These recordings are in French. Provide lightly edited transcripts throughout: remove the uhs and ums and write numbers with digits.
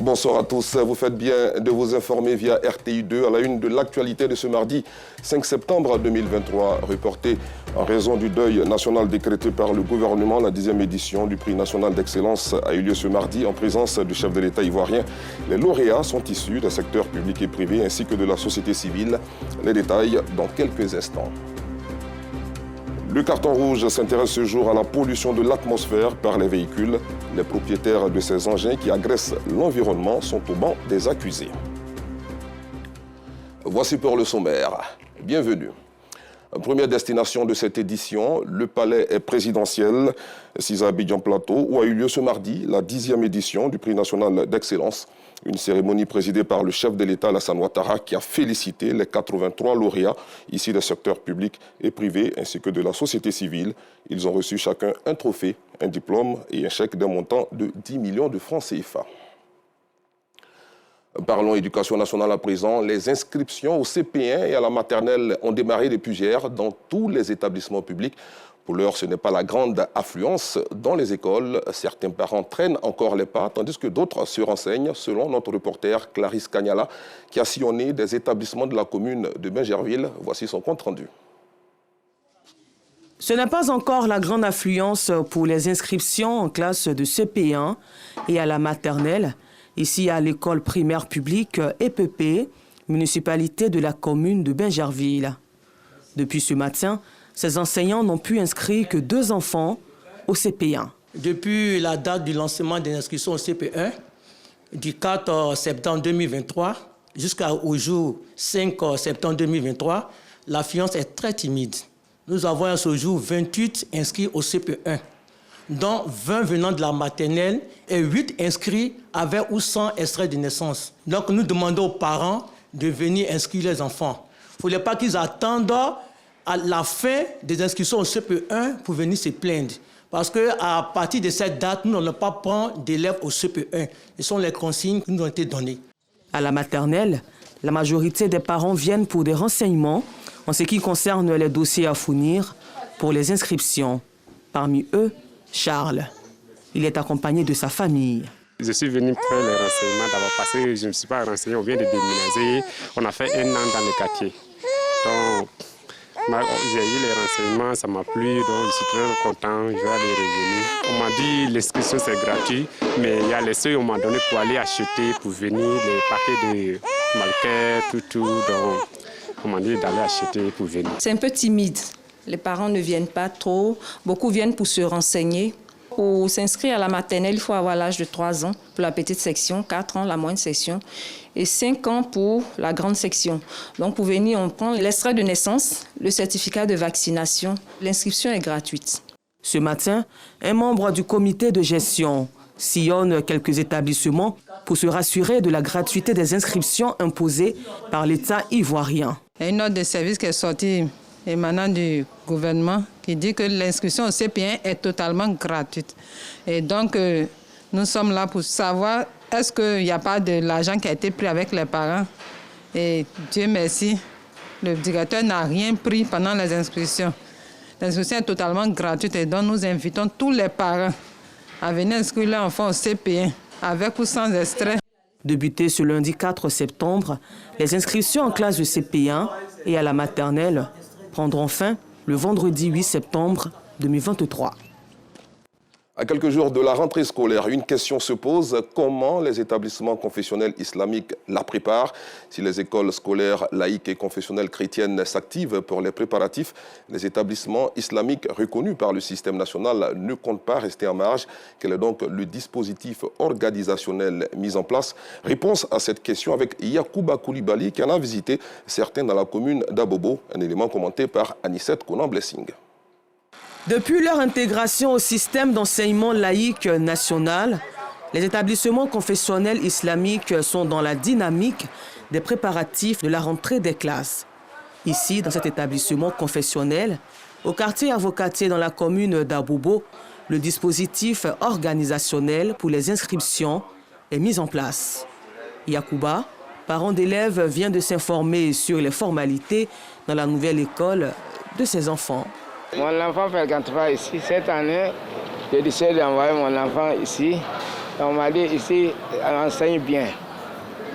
Bonsoir à tous. Vous faites bien de vous informer via RTI2 à la une de l'actualité de ce mardi 5 septembre 2023. Reporté en raison du deuil national décrété par le gouvernement, la 10e édition du prix national d'excellence a eu lieu ce mardi en présence du chef de l'État ivoirien. Les lauréats sont issus des secteurs publics et privés ainsi que de la société civile. Les détails dans quelques instants. Le carton rouge s'intéresse ce jour à la pollution de l'atmosphère par les véhicules. Les propriétaires de ces engins qui agressent l'environnement sont au banc des accusés. Voici pour le sommaire. Bienvenue. Première destination de cette édition, le palais présidentiel, à Abidjan Plateau, où a eu lieu ce mardi la 10e édition du prix national d'excellence. Une cérémonie présidée par le chef de l'État, Alassane Ouattara, qui a félicité les 83 lauréats, ici des secteurs publics et privés, ainsi que de la société civile. Ils ont reçu chacun un trophée, un diplôme et un chèque d'un montant de 10 millions de francs CFA. Parlons éducation nationale à présent. Les inscriptions au CP1 et à la maternelle ont démarré depuis hier dans tous les établissements publics. Pour l'heure, ce n'est pas la grande affluence dans les écoles. Certains parents traînent encore les pas, tandis que d'autres se renseignent, selon notre reporter Clarisse Cagnala, qui a sillonné des établissements de la commune de Bingerville. Voici son compte-rendu. Ce n'est pas encore la grande affluence pour les inscriptions en classe de CP1 et à la maternelle, ici à l'école primaire publique EPP, municipalité de la commune de Bingerville. Depuis ce matin, ces enseignants n'ont pu inscrire que 2 enfants au CP1. Depuis la date du lancement des inscriptions au CP1, du 4 septembre 2023 jusqu'au jour 5 septembre 2023, l'affluence est très timide. Nous avons à ce jour 28 inscrits au CP1, dont 20 venant de la maternelle et 8 inscrits avec ou sans extrait de naissance. Donc nous demandons aux parents de venir inscrire les enfants. Il ne faudrait pas qu'ils attendent à la fin des inscriptions au CP1 pour venir se plaindre. Parce qu'à partir de cette date, nous n'allons pas prendre d'élèves au CP1. Ce sont les consignes qui nous ont été données. À la maternelle, la majorité des parents viennent pour des renseignements en ce qui concerne les dossiers à fournir pour les inscriptions. Parmi eux, Charles. Il est accompagné de sa famille. Je suis venu prendre les renseignements d'abord parce que je ne me suis pas renseigné, on vient de déménager. On a fait 1 an dans le quartier. Donc, j'ai eu les renseignements, ça m'a plu, donc je suis très content, je vais aller revenir. On m'a dit l'inscription c'est gratuit, mais il y a les seuils qu'on m'a donné pour aller acheter, pour venir, les paquets de marqueurs, tout, donc on m'a dit d'aller acheter pour venir. C'est un peu timide, les parents ne viennent pas trop, beaucoup viennent pour se renseigner. Pour s'inscrire à la maternelle, il faut avoir l'âge de 3 ans pour la petite section, 4 ans la moyenne section et 5 ans pour la grande section. Donc pour venir, on prend l'extrait de naissance, le certificat de vaccination. L'inscription est gratuite. Ce matin, un membre du comité de gestion sillonne quelques établissements pour se rassurer de la gratuité des inscriptions imposées par l'État ivoirien. Il y a une note de service qui est sortie émanant du gouvernement qui dit que l'inscription au CP1 est totalement gratuite. Et donc, nous sommes là pour savoir est-ce qu'il n'y a pas de l'argent qui a été pris avec les parents. Et Dieu merci, le directeur n'a rien pris pendant les inscriptions. L'inscription est totalement gratuite et donc nous invitons tous les parents à venir inscrire leurs enfants au CP1 avec ou sans extrait. Débuté ce lundi 4 septembre, les inscriptions en classe de CP1 et à la maternelle prendront fin le vendredi 8 septembre 2023. À quelques jours de la rentrée scolaire, une question se pose. Comment les établissements confessionnels islamiques la préparent? Si les écoles scolaires laïques et confessionnelles chrétiennes s'activent pour les préparatifs, les établissements islamiques reconnus par le système national ne comptent pas rester en marge. Quel est donc le dispositif organisationnel mis en place? Réponse à cette question avec Yacouba Koulibaly qui en a visité certains dans la commune d'Abobo. Un élément commenté par Anissette Konan-Blessing. Depuis leur intégration au système d'enseignement laïque national, les établissements confessionnels islamiques sont dans la dynamique des préparatifs de la rentrée des classes. Ici, dans cet établissement confessionnel, au quartier Avocatier dans la commune d'Abobo, le dispositif organisationnel pour les inscriptions est mis en place. Yacouba, parent d'élèves, vient de s'informer sur les formalités dans la nouvelle école de ses enfants. Mon enfant fait 4 ans ici. Cette année, j'ai décidé d'envoyer mon enfant ici On m'a dit ici, on enseigne bien.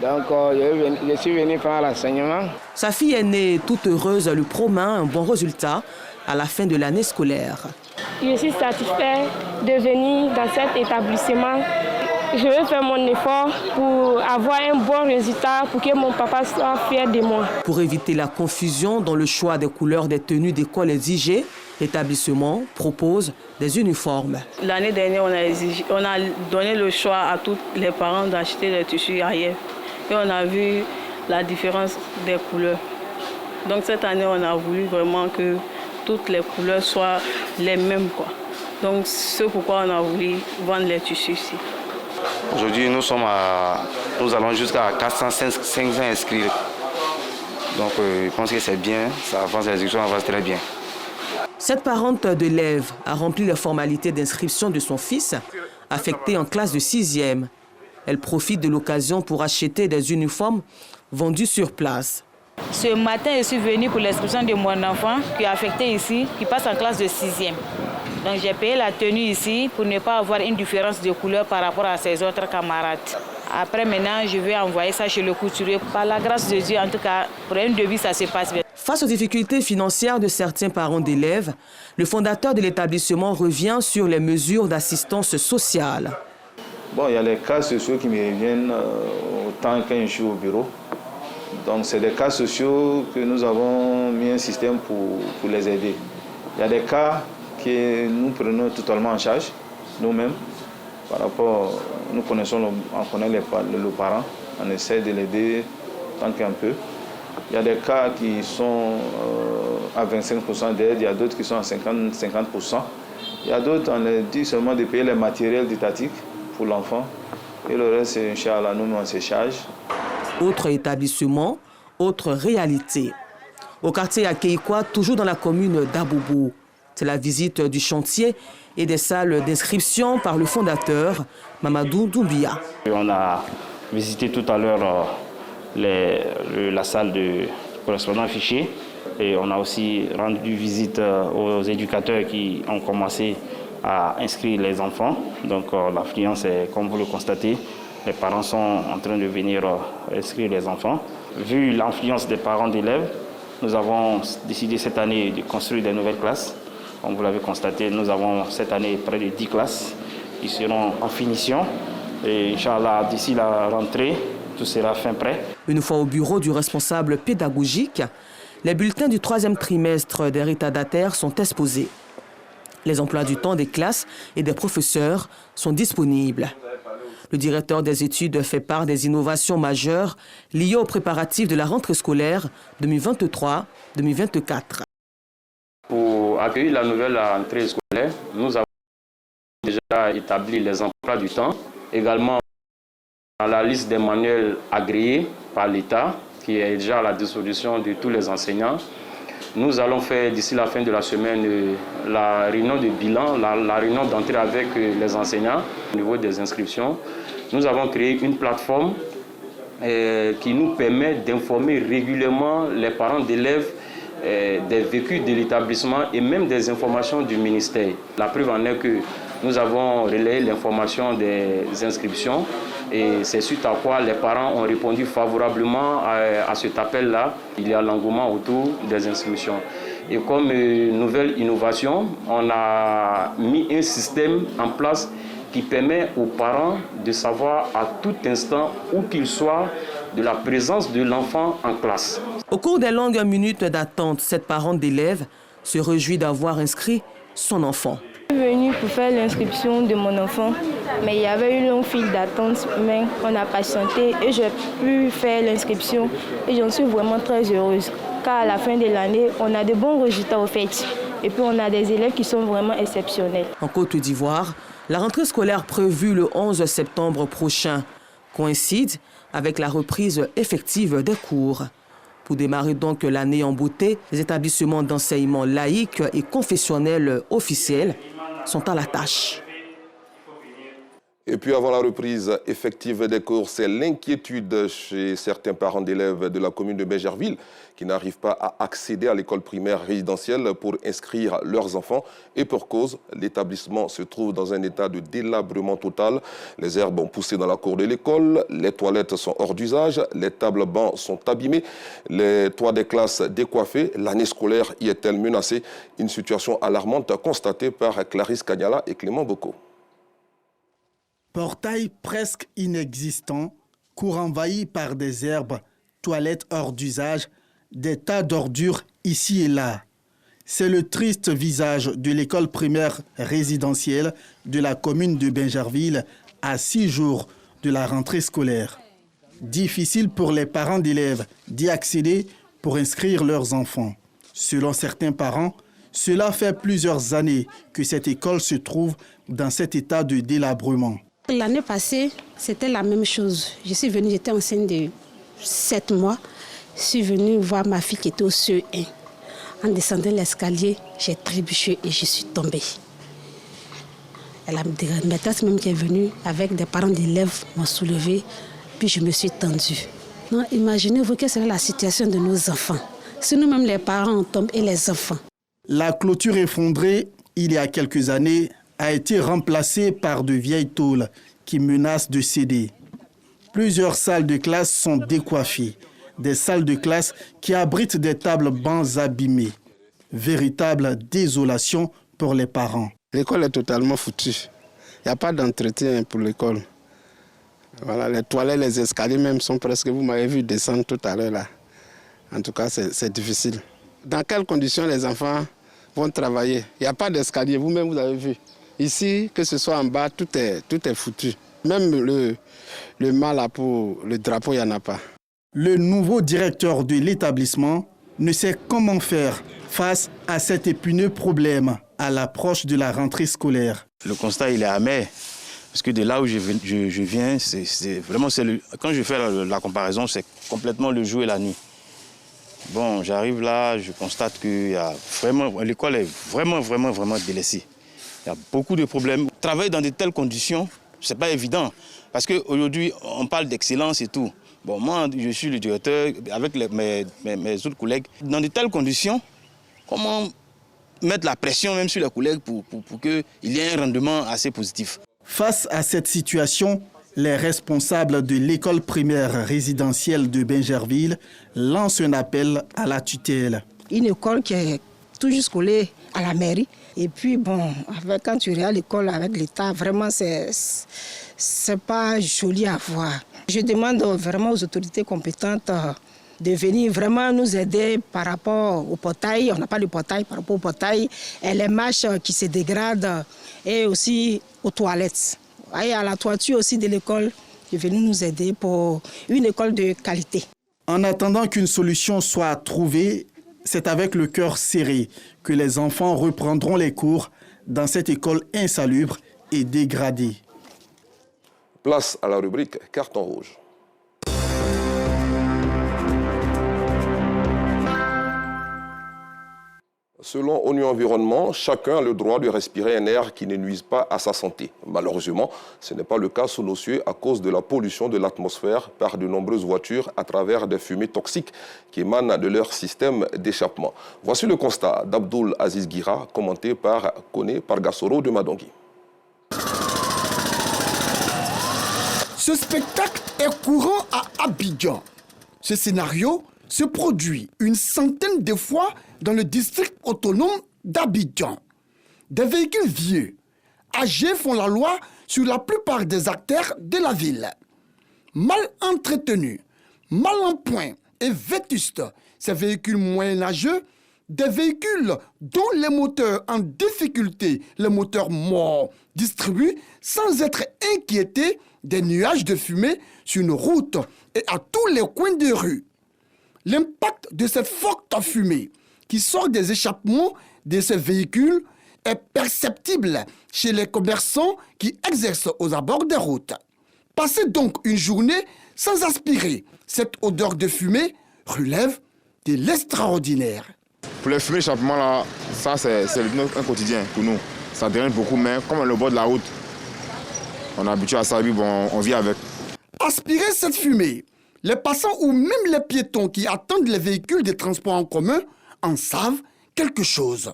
Donc, je suis venu faire l'enseignement. Sa fille est née toute heureuse, lui promet un bon résultat à la fin de l'année scolaire. Je suis satisfaite de venir dans cet établissement. Je vais faire mon effort pour avoir un bon résultat, pour que mon papa soit fier de moi. Pour éviter la confusion dans le choix des couleurs des tenues d'école exigées, l'établissement propose des uniformes. L'année dernière, on a donné le choix à tous les parents d'acheter des tissus ailleurs. Et on a vu la différence des couleurs. Donc cette année, on a voulu vraiment que toutes les couleurs soient les mêmes, quoi. Donc c'est pourquoi on a voulu vendre les tissus ici. Aujourd'hui, nous allons jusqu'à 400-500 inscrits. Donc je pense que c'est bien, ça avance, les inscriptions avancent très bien. Cette parente d'élève a rempli les formalités d'inscription de son fils, affecté en classe de 6e. Elle profite de l'occasion pour acheter des uniformes vendus sur place. Ce matin, je suis venue pour l'inscription de mon enfant qui est affecté ici, qui passe en classe de 6e. Donc j'ai payé la tenue ici pour ne pas avoir une différence de couleur par rapport à ses autres camarades. Après maintenant, je vais envoyer ça chez le couturier. Par la grâce de Dieu, en tout cas, pour un devis, ça se passe bien. Face aux difficultés financières de certains parents d'élèves, le fondateur de l'établissement revient sur les mesures d'assistance sociale. Bon, il y a les cas sociaux qui me reviennent autant quand je suis au bureau. Donc c'est des cas sociaux que nous avons mis un système pour les aider. Il y a des cas que nous prenons totalement en charge, nous-mêmes. Par rapport, nous connaissons, on connaît les parents, on essaie de l'aider tant qu'un peu. Il y a des cas qui sont à 25% d'aide, il y a d'autres qui sont à 50%. Il y a d'autres, on leur dit seulement de payer les matériels didactiques pour l'enfant. Et le reste, Inch'Allah, nous, on se charge. Autre établissement, autre réalité. Au quartier Akeikwa, toujours dans la commune d'Abobo. C'est la visite du chantier et des salles d'inscription par le fondateur, Mamadou Doumbia. On a visité tout à l'heure la salle de correspondant fichier et on a aussi rendu visite aux éducateurs qui ont commencé à inscrire les enfants. Donc l'affluence est, comme vous le constatez, les parents sont en train de venir inscrire les enfants. Vu l'influence des parents d'élèves, nous avons décidé cette année de construire des nouvelles classes. Comme vous l'avez constaté, nous avons cette année près de 10 classes qui seront en finition. Et Inch'Allah, d'ici la rentrée, tout sera fin prêt. Une fois au bureau du responsable pédagogique, les bulletins du 3e trimestre des retardataires sont exposés. Les emplois du temps des classes et des professeurs sont disponibles. Le directeur des études fait part des innovations majeures liées aux préparatifs de la rentrée scolaire 2023-2024. Pour accueillir la nouvelle rentrée scolaire, nous avons déjà établi les emplois du temps, également dans la liste des manuels agréés par l'État, qui est déjà à la disposition de tous les enseignants. Nous allons faire d'ici la fin de la semaine la réunion de bilan, la réunion d'entrée avec les enseignants au niveau des inscriptions. Nous avons créé une plateforme qui nous permet d'informer régulièrement les parents d'élèves des vécus de l'établissement et même des informations du ministère. La preuve en est que nous avons relayé l'information des inscriptions et c'est suite à quoi les parents ont répondu favorablement à cet appel-là. Il y a l'engouement autour des inscriptions. Et comme nouvelle innovation, on a mis un système en place qui permet aux parents de savoir à tout instant où qu'ils soient de la présence de l'enfant en classe. Au cours des longues minutes d'attente, cette parente d'élève se réjouit d'avoir inscrit son enfant. Je suis venue pour faire l'inscription de mon enfant, mais il y avait une longue file d'attente, mais on a patienté et j'ai pu faire l'inscription et j'en suis vraiment très heureuse. Car à la fin de l'année, on a de bons résultats au fait et puis on a des élèves qui sont vraiment exceptionnels. En Côte d'Ivoire, la rentrée scolaire prévue le 11 septembre prochain coïncide avec la reprise effective des cours. Pour démarrer donc l'année en beauté, les établissements d'enseignement laïque et confessionnel officiels sont à la tâche. Et puis avant la reprise effective des cours, c'est l'inquiétude chez certains parents d'élèves de la commune de Bingerville qui n'arrivent pas à accéder à l'école primaire résidentielle pour inscrire leurs enfants. Et pour cause, l'établissement se trouve dans un état de délabrement total. Les herbes ont poussé dans la cour de l'école, les toilettes sont hors d'usage, les tables bancs sont abîmées, les toits des classes décoiffés. L'année scolaire y est-elle menacée? Une situation alarmante constatée par Clarisse Cagnala et Clément Bocco. Portail presque inexistant, cour envahi par des herbes, toilettes hors d'usage, des tas d'ordures ici et là. C'est le triste visage de l'école primaire résidentielle de la commune de Bingerville à 6 jours de la rentrée scolaire. Difficile pour les parents d'élèves d'y accéder pour inscrire leurs enfants. Selon certains parents, cela fait plusieurs années que cette école se trouve dans cet état de délabrement. L'année passée, c'était la même chose. Je suis venue, j'étais enceinte de 7 mois. Je suis venue voir ma fille qui était au CE1. En descendant l'escalier, j'ai trébuché et je suis tombée. Et la maîtresse même qui est venue avec des parents d'élèves m'ont soulevée, puis je me suis tendue. Non, imaginez-vous quelle serait la situation de nos enfants. Si nous-mêmes les parents tombent et les enfants. La clôture effondrée, il y a quelques années, a été remplacée par de vieilles tôles qui menacent de céder. Plusieurs salles de classe sont décoiffées, des salles de classe qui abritent des tables bancs abîmées. Véritable désolation pour les parents. L'école est totalement foutue. Il n'y a pas d'entretien pour l'école. Voilà, les toilettes, les escaliers même sont presque, vous m'avez vu descendre tout à l'heure là. En tout cas, c'est difficile. Dans quelles conditions les enfants vont travailler? Il n'y a pas d'escalier, vous-même vous avez vu. Ici, que ce soit en bas, tout est foutu. Même le mât là pour le drapeau, il n'y en a pas. Le nouveau directeur de l'établissement ne sait comment faire face à cet épineux problème à l'approche de la rentrée scolaire. Le constat, il est amer. Parce que de là où je viens, quand je fais la comparaison, c'est complètement le jour et la nuit. Bon, j'arrive là, je constate que l'école est vraiment délaissée. Il y a beaucoup de problèmes. Travailler dans de telles conditions, ce n'est pas évident. Parce qu'aujourd'hui, on parle d'excellence et tout. Bon, moi, je suis le directeur avec mes autres collègues. Dans de telles conditions, comment mettre la pression même sur les collègues pour qu'il y ait un rendement assez positif? Face à cette situation, les responsables de l'école primaire résidentielle de Bingerville lancent un appel à la tutelle. Une école qui est toujours collée à la mairie. Et puis, bon, quand tu regardes l'école avec l'État, vraiment, c'est pas joli à voir. Je demande vraiment aux autorités compétentes de venir vraiment nous aider par rapport au portail. On n'a pas de portail par rapport au portail. Et les marches qui se dégradent et aussi aux toilettes. Et à la toiture aussi de l'école, de venir nous aider pour une école de qualité. En attendant qu'une solution soit trouvée, c'est avec le cœur serré que les enfants reprendront les cours dans cette école insalubre et dégradée. Place à la rubrique Carton rouge. Selon ONU Environnement, chacun a le droit de respirer un air qui ne nuise pas à sa santé. Malheureusement, ce n'est pas le cas sous nos cieux à cause de la pollution de l'atmosphère par de nombreuses voitures à travers des fumées toxiques qui émanent de leur système d'échappement. Voici le constat d'Abdoul Aziz Guira, commenté par Kone Pargasoro de Madongui. Ce spectacle est courant à Abidjan. Ce scénario se produit une centaine de fois dans le district autonome d'Abidjan. Des véhicules vieux, âgés font la loi sur la plupart des acteurs de la ville. Mal entretenus, mal en point et vétustes, ces véhicules moyenâgeux, des véhicules dont les moteurs en difficulté, les moteurs morts, distribuent sans être inquiétés des nuages de fumée sur nos routes et à tous les coins de rue. L'impact de cette forte fumée qui sort des échappements de ces véhicules est perceptible chez les commerçants qui exercent aux abords des routes. Passer donc une journée sans aspirer cette odeur de fumée relève de l'extraordinaire. Pour les fumées d'échappement, là, ça c'est un quotidien pour nous. Ça dérange beaucoup, mais comme on est au bord de la route, On est habitué à ça, puis bon, on vit avec. Aspirer cette fumée, les passants ou même les piétons qui attendent les véhicules des transports en commun en savent quelque chose.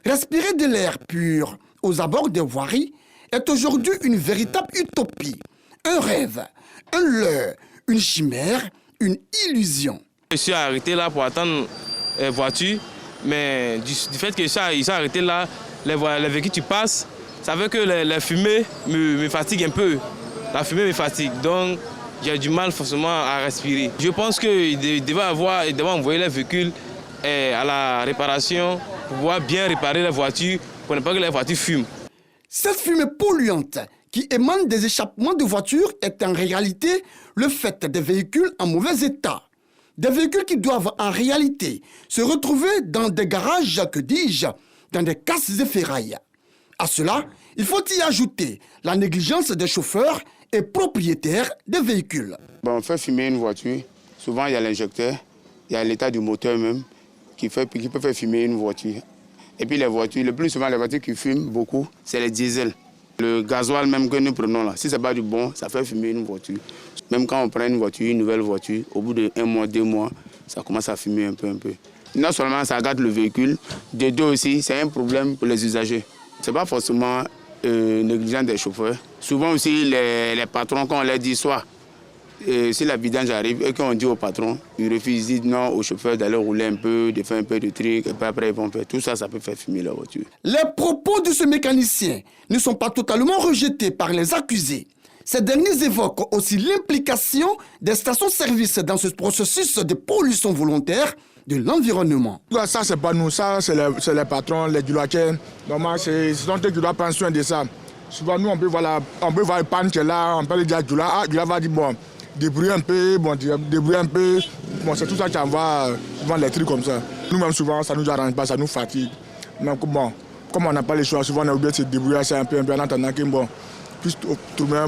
Respirer de l'air pur aux abords des voiries est aujourd'hui une véritable utopie, un rêve, un leurre, une chimère, une illusion. Je suis arrêté là pour attendre les voitures, mais du fait que ils sont arrêtés là, les véhicules qui passent, ça veut que les fumées me fatiguent un peu. La fumée me fatigue, donc j'ai du mal forcément à respirer. Je pense qu'ils devaient envoyer les véhicules à la réparation pour pouvoir bien réparer les voitures, pour ne pas que les voitures fument. Cette fumée polluante qui émane des échappements de voitures est en réalité le fait des véhicules en mauvais état. Des véhicules qui doivent en réalité se retrouver dans des garages, que dis-je, dans des casses et ferrailles. À cela, il faut y ajouter la négligence des chauffeurs et propriétaires des véhicules. Bon, on fait fumer une voiture. Souvent, il y a l'injecteur, il y a l'état du moteur même qui peut faire fumer une voiture. Et puis les voitures, le plus souvent, les voitures qui fument beaucoup, c'est les diesels. Le gasoil même que nous prenons là, si ce n'est pas du bon, ça fait fumer une voiture. Même quand on prend une voiture, une nouvelle voiture, au bout de 1 mois, 2 mois, ça commence à fumer un peu. Non seulement ça gâte le véhicule, de deux aussi, c'est un problème pour les usagers. Ce n'est pas forcément négligent des chauffeurs. Souvent aussi, les patrons, quand on leur dit soit, si la vidange arrive et qu'on dit au patron, ils refusent, ils disent non aux chauffeurs d'aller rouler un peu, de faire un peu de trucs, et puis après ils vont faire tout ça, ça peut faire fumer la voiture. Les propos de ce mécanicien ne sont pas totalement rejetés par les accusés. Ces derniers évoquent aussi l'implication des stations-service dans ce processus de pollution volontaire de l'environnement. Ça, c'est pas nous, ça, c'est les patrons, les dulacers. Normalement, c'est eux qui doivent prendre soin de ça. Souvent, nous, on peut voir le panne qui est là, on peut lui dire à Dula, Dula va dire, bon, débrouille un peu, bon, c'est tout ça qui envoie les trucs comme ça. Nous-mêmes, souvent, ça ne nous arrange pas, ça nous fatigue. Donc, bon, comme on n'a pas les choix, souvent, on a oublié de se débrouiller un peu en attendant que, bon, puisse trouver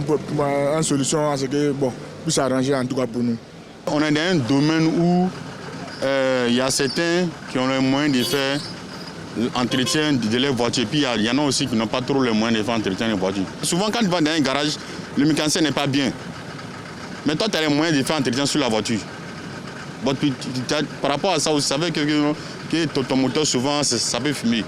une solution à ce que, bon, puisse s'arranger en tout cas pour nous. On est dans un domaine où il y a certains qui ont les moyens de faire l'entretien de leurs voitures. Puis il y en a aussi qui n'ont pas trop les moyens de faire l'entretien des voitures. Souvent, quand tu vas dans un garage, le mécanicien n'est pas bien. Mais toi, tu as les moyens de faire l'entretien sur la voiture. Bon, par rapport à ça, vous savez que ton moteur, souvent, ça peut fumer.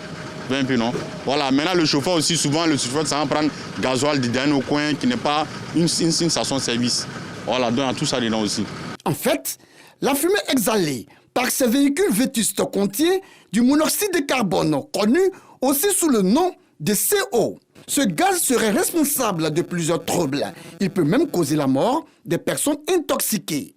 Un peu, non? Voilà. Maintenant, le chauffeur aussi, souvent, ça va prendre gasoil de dernier au coin qui n'est pas une station-service. Voilà, donc tout ça dedans aussi. En fait, la fumée exhalée par ces véhicules vétustes contient du monoxyde de carbone, connu aussi sous le nom de CO. Ce gaz serait responsable de plusieurs troubles. Il peut même causer la mort des personnes intoxiquées.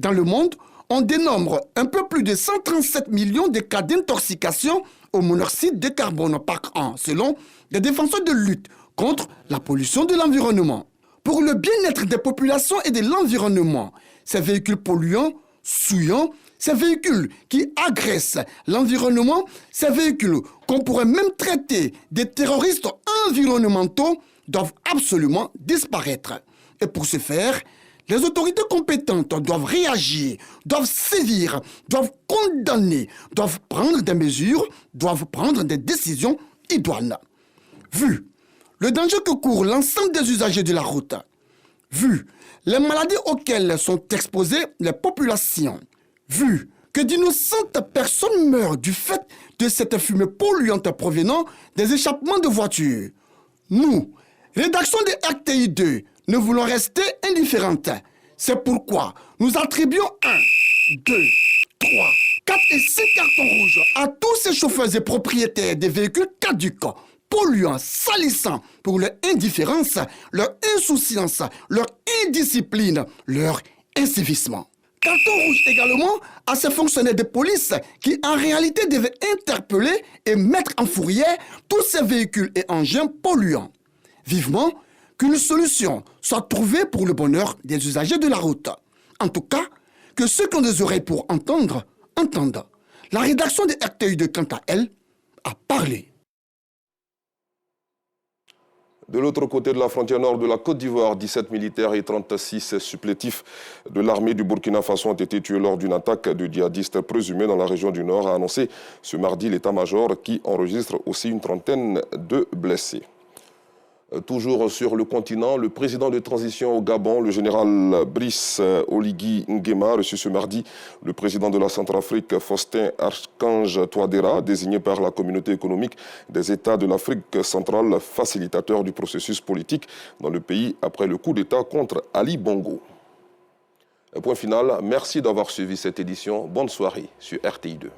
Dans le monde, on dénombre un peu plus de 137 millions de cas d'intoxication au monoxyde de carbone par an, selon des défenseurs de lutte contre la pollution de l'environnement. Pour le bien-être des populations et de l'environnement, ces véhicules polluants, souillants, ces véhicules qui agressent l'environnement, ces véhicules qu'on pourrait même traiter de terroristes environnementaux doivent absolument disparaître. Et pour ce faire, les autorités compétentes doivent réagir, doivent sévir, doivent condamner, doivent prendre des mesures, doivent prendre des décisions idoines. Vu le danger que court l'ensemble des usagers de la route, vu les maladies auxquelles sont exposées les populations, vu que d'innocentes personnes meurent du fait de cette fumée polluante provenant des échappements de voitures, nous, rédaction de RTI 2, ne voulons rester indifférentes. C'est pourquoi nous attribuons 1, 2, 3, 4 et 5 cartons rouges à tous ces chauffeurs et propriétaires des véhicules caducs, polluants, salissants pour leur indifférence, leur insouciance, leur indiscipline, leur incivisme. Carton rouge également à ces fonctionnaires de police qui en réalité devaient interpeller et mettre en fourrière tous ces véhicules et engins polluants. Vivement qu'une solution soit trouvée pour le bonheur des usagers de la route. En tout cas, que ceux qui ont des oreilles pour entendre, entendent. La rédaction de RTI 2, quant à elle, a parlé. De l'autre côté de la frontière nord de la Côte d'Ivoire, 17 militaires et 36 supplétifs de l'armée du Burkina Faso ont été tués lors d'une attaque de djihadistes présumés dans la région du Nord, a annoncé ce mardi l'état-major qui enregistre aussi une trentaine de blessés. Toujours sur le continent, le président de transition au Gabon, le général Brice Oligui Nguema, a reçu ce mardi le président de la Centrafrique, Faustin Archange Touadéra, désigné par la communauté économique des États de l'Afrique centrale, facilitateur du processus politique dans le pays après le coup d'État contre Ali Bongo. Point final, merci d'avoir suivi cette édition. Bonne soirée sur RTI2.